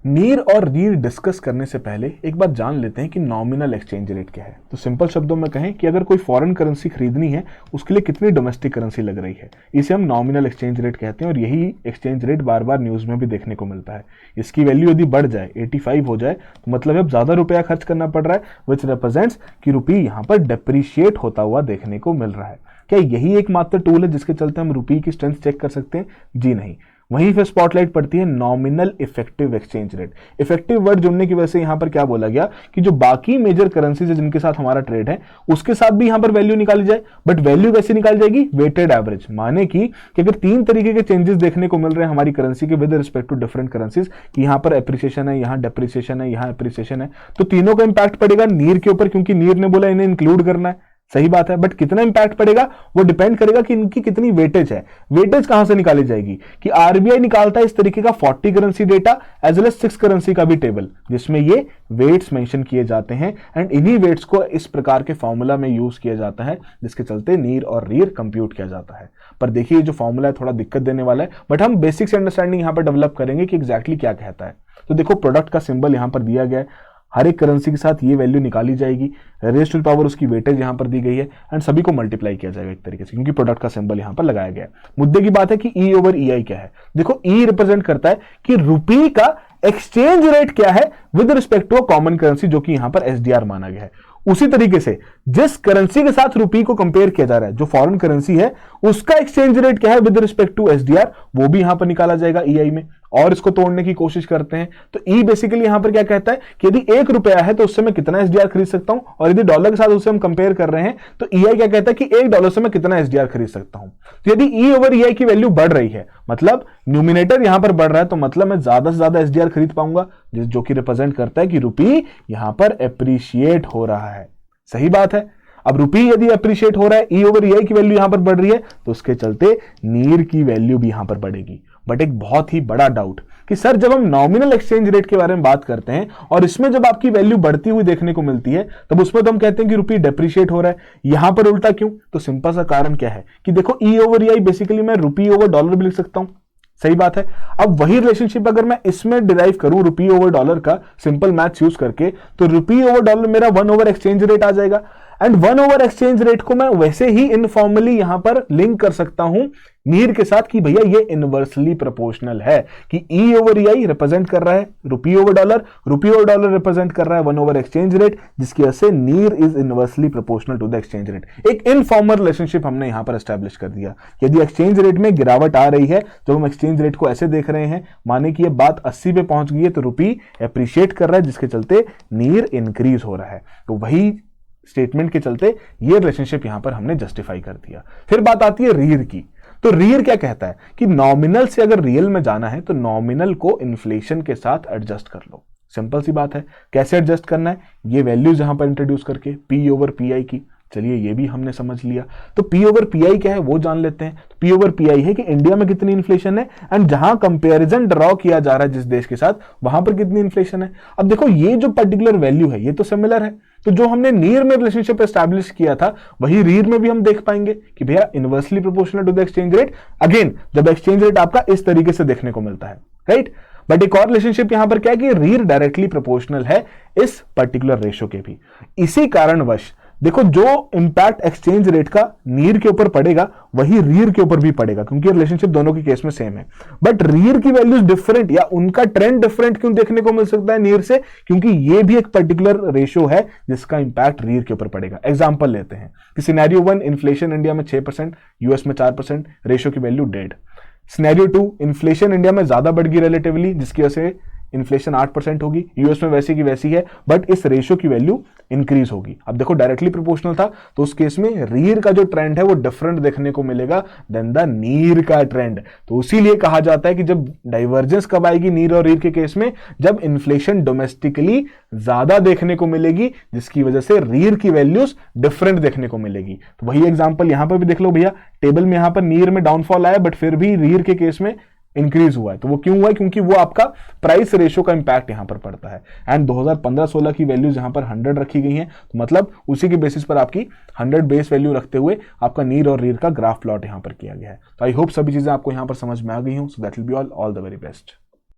नीर और रीर डिस्कस करने से पहले एक बात जान लेते हैं कि नॉमिनल एक्सचेंज रेट क्या है। तो सिंपल शब्दों में कहें कि अगर कोई फॉरेन करेंसी खरीदनी है उसके लिए कितनी डोमेस्टिक करेंसी लग रही है, इसे हम नॉमिनल एक्सचेंज रेट कहते हैं। और यही एक्सचेंज रेट बार बार न्यूज में भी देखने को मिलता है। इसकी वैल्यू यदि बढ़ जाए 85 हो जाए तो मतलब अब ज्यादा रुपया खर्च करना पड़ रहा है, विच रिप्रेजेंट्स कि रुपी यहाँ पर डेप्रिशिएट होता हुआ देखने को मिल रहा है। क्या यही एकमात्र टूल है जिसके चलते हम रुपये की स्ट्रेंथ चेक कर सकते हैं? जी नहीं। वहीं फिर स्पॉटलाइट पड़ती है nominal effective exchange rate. Effective word जुड़ने की वजह से यहां पर क्या बोला गया कि जो बाकी मेजर करेंसीज है जिनके साथ हमारा ट्रेड है उसके साथ भी यहां पर वैल्यू निकाली जाए। बट वैल्यू कैसे निकाली जाएगी? Weighted average. माने कि अगर तीन तरीके के चेंजेस देखने को मिल रहे हैं हमारी करेंसी के with respect to different currencies, कि यहां पर एप्रिसिएशन है, यहां डेप्रिसिएशन है, यहां एप्रिसिएशन है, तो तीनों का इंपैक्ट पड़ेगा नीर के ऊपर, क्योंकि नीर ने बोला इन्हें इंक्लूड करना है। सही बात है। बट कितना इंपैक्ट पड़ेगा वो डिपेंड करेगा कि इनकी कितनी वेटेज है। वेटेज कहां से निकाली जाएगी कि आरबीआई निकालता है इस तरीके का 40 currency data as well as 6 currency का भी टेबल, जिसमें ये वेट्स मेंशन किए जाते हैं एंड इन्हीं वेट्स को इस प्रकार के फॉर्मूला में यूज किया जाता है जिसके चलते नीर और रीर कंप्यूट किया जाता है। पर देखिए जो फॉर्मूला है थोड़ा दिक्कत देने वाला है, बट हम बेसिक से अंडरस्टैंडिंग यहां पर डेवलप करेंगे कि एग्जैक्टली क्या कहता है। तो देखो प्रोडक्ट का सिंबल यहां पर दिया गया है, हर एक करेंसी के साथ ये वैल्यू निकाली जाएगी, रेज़ टू पावर उसकी वेटेज यहां पर दी गई है एंड सभी को मल्टीप्लाई किया जाएगा एक तरीके से, क्योंकि प्रोडक्ट का सिंबल यहां पर लगाया गया है। मुद्दे की बात है कि ई ओवर ई आई क्या है। देखो ई रिप्रेजेंट करता है कि रुपये का एक्सचेंज रेट क्या है with respect to a common currency, जो कि यहां पर एसडीआर माना गया है। उसी तरीके से जिस करेंसी के साथ रुपये को कंपेयर किया जा रहा है, जो फॉरेन करेंसी है, उसका एक्सचेंज रेट क्या है विद रिस्पेक्ट टू एसडीआर, वो भी यहां पर निकाला जाएगा ईआई में। और इसको तोड़ने की कोशिश करते हैं तो ई बेसिकली यहां पर क्या कहता है कि यदि 1 रुपया है तो उससे मैं कितना एसडीआर खरीद सकता हूं, और यदि डॉलर के साथ उससे हम कंपेयर कर रहे हैं तो ईआई क्या कहता है कि $1 से मैं कितना एसडीआर खरीद सकता हूं। तो यदि ई ओवर ईआई की वैल्यू बढ़ रही है, मतलब न्यूमिनेटर यहां पर बढ़ रहा है, तो मतलब मैं ज्यादा से ज्यादा एसडीआर खरीद पाऊंगा, जो कि रिप्रेजेंट करता है कि रुपये यहां पर एप्रिशिएट हो रहा है। सही बात है। अब रुपये यदि अप्रिशिएट हो रहा है, ई ओवर ईआई की वैल्यू यहां पर बढ़ रही है, तो उसके चलते नीर की वैल्यू भी यहां पर बढ़ेगी। बट एक बहुत ही बड़ा डाउट कि सर जब हम नॉमिनल एक्सचेंज रेट के बारे में बात करते हैं और इसमें जब आपकी वैल्यू बढ़ती हुई देखने को मिलती है तब उसमें तो हम कहते हैं कि रुपये डेप्रिशिएट हो रहा है, यहां पर उल्टा क्यों? तो सिंपल सा कारण क्या है कि देखो ई ओवर ईआई बेसिकली मैं रुपये ओवर डॉलर भी लिख सकता हूं। सही बात है। अब वही रिलेशनशिप अगर मैं इसमें डिराइव करूं रुपये ओवर डॉलर का सिंपल मैथ्स यूज करके, तो रुपये ओवर डॉलर मेरा 1 ओवर एक्सचेंज रेट आ जाएगा। एंड 1 ओवर एक्सचेंज रेट को मैं वैसे ही इनफॉर्मली यहां पर लिंक कर सकता हूं नीर के साथ कि भैया ये इनवर्सली प्रोपोर्शनल है, कि ई ओवर ईआई रिप्रेजेंट कर रहा है रुपये ओवर डॉलर रिप्रेजेंट कर रहा है 1 ओवर एक्सचेंज रेट, जिसकी वजह से नीर is inversely proportional to the exchange rate. एक इनफॉर्मल रिलेशनशिप हमने यहां पर एस्टैब्लिश कर दिया। यदि एक्सचेंज रेट में गिरावट आ रही है, जब हम एक्सचेंज रेट को ऐसे देख रहे हैं, माने कि ये बात 80 पे पहुंच गई है, तो रुपये एप्रिशिएट कर रहा है, जिसके चलते नीर इंक्रीज हो रहा है। तो वही स्टेटमेंट के चलते ये रिलेशनशिप यहां पर हमने जस्टिफाई कर दिया। फिर बात आती है रीर की। तो रीर क्या कहता है कि नॉमिनल से अगर रियल में जाना है तो नॉमिनल को इन्फ्लेशन के साथ एडजस्ट कर लो। सिंपल सी बात है। कैसे एडजस्ट करना है? ये वैल्यूज यहां पर इंट्रोड्यूस करके पी ओवर पी आई की। चलिए ये भी हमने समझ लिया। तो पी ओवर पी आई क्या है वो जान लेते हैं। पी ओवर पी आई है कि इंडिया में कितनी इन्फ्लेशन है एंड जहां कंपैरिजन ड्रॉ किया जा रहा है जिस देश के साथ, वहां पर कितनी इन्फ्लेशन है। अब देखो ये जो पर्टिकुलर वैल्यू है ये तो सिमिलर है, तो जो हमने नीर में रिलेशनशिप एस्टैब्लिश किया था वही रीर में भी हम देख पाएंगे कि भैया inversely proportional to the exchange rate. Again जब एक्सचेंज रेट आपका इस तरीके से देखने को मिलता है, राइट। बट एक और रिलेशनशिप यहां पर क्या है कि रीर डायरेक्टली प्रोपोर्शनल है इस पर्टिकुलर रेशो के भी। इसी कारणवश देखो जो इंपैक्ट एक्सचेंज रेट का नीर के ऊपर पड़ेगा वही रीर के ऊपर भी पड़ेगा, क्योंकि रिलेशनशिप दोनों के केस में सेम है। बट रीर की वैल्यूज डिफरेंट या उनका ट्रेंड डिफरेंट क्यों देखने को मिल सकता है नीर से? क्योंकि ये भी एक पर्टिकुलर रेशो है जिसका इंपैक्ट रीर के ऊपर पड़ेगा। एग्जांपल लेते हैं कि सिनेरियो 1 इन्फ्लेशन इंडिया में 6%, यूएस में 4%, रेशो की वैल्यू 1.5। सिनेरियो 2 इन्फ्लेशन इंडिया में ज्यादा बढ़ गई रिलेटिवली, जिसकी वजह से इन्फ्लेशन 8% होगी, यूएस में वैसी की वैसी है, बट इस रेशो की वैल्यू इंक्रीज होगी। अब देखो डायरेक्टली प्रोपोर्शनल था तो उस केस में रीर का जो ट्रेंड है वो डिफरेंट देखने को मिलेगा देन द नीर का ट्रेंड। तो इसीलिए कहा जाता है कि जब डाइवर्जेंस कब आएगी नीर और रीर के केस में, जब इन्फ्लेशन डोमेस्टिकली ज्यादा देखने को मिलेगी, जिसकी वजह से रीर की वैल्यूज डिफरेंट देखने को मिलेगी। तो वही एग्जांपल यहां पर भी देख लो भैया, टेबल में यहां पर नीर में डाउनफॉल आया बट फिर भी रीर के केस में इंक्रीज हुआ है। तो वो क्यों हुआ है? क्योंकि वो आपका प्राइस रेशो का इंपैक्ट यहां पर पड़ता है। एंड 2015-16 की वैल्यूज यहां पर 100 रखी गई हैं, तो मतलब उसी के बेसिस पर आपकी 100 बेस वैल्यू रखते हुए आपका नीर और रीर का ग्राफ प्लॉट यहां पर किया गया है। तो आई होप सभी चीजें आपको यहां पर समझ में आ गई हूं। So that will be all the very best.